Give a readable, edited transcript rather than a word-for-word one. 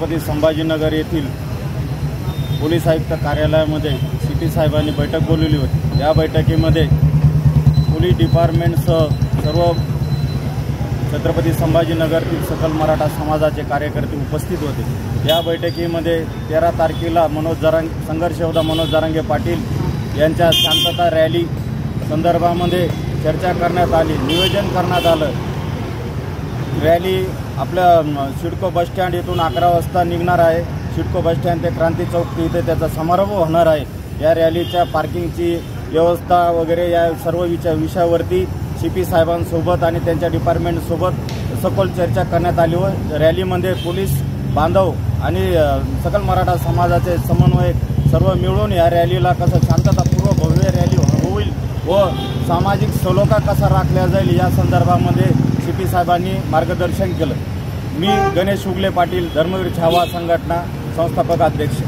छत्रपती संभाजीनगर येथील पोलीस आयुक्त कार्यालयामध्ये सीपी साहेबांनी बैठक बोलवली होती। या बैठकीमध्ये पोलीस डिपार्टमेंटसह सर्व छत्रपती संभाजीनगरतील सकल मराठा समाजाचे कार्यकर्ते उपस्थित होते। या बैठकीमध्ये 13 तारखेला संघर्ष योद्धा मनोज जरांगे पाटील यांच्या शांतता रॅली संदर्भामध्ये चर्चा करण्यात आली, नियोजन करण्यात आलं। रॅली आपल्या सिडको बसस्टँड येथून 11 वाजता निघणार आहे। सिडको बसस्टँड ते क्रांती चौक इथे त्याचा समारोप होणार आहे। या रॅलीच्या पार्किंगची व्यवस्था वगैरे या सर्व विषयावरती सीपी साहेबांसोबत आणि त्यांच्या डिपार्टमेंटसोबत सखोल चर्चा करण्यात आली व रॅलीमध्ये पोलीस बांधव आणि सकल मराठा समाजाचे समन्वयक सर्व मिळून या रॅलीला कसं शांततापूर्व भव्य रॅली होईल व सामाजिक सलोखा कसा राखला जाईल या संदर्भामध्ये सीपी साहेबांनी मार्गदर्शन केलं। मी गणेश उगले पाटील, धर्मवीर छावा संघटना संस्थापक अध्यक्ष।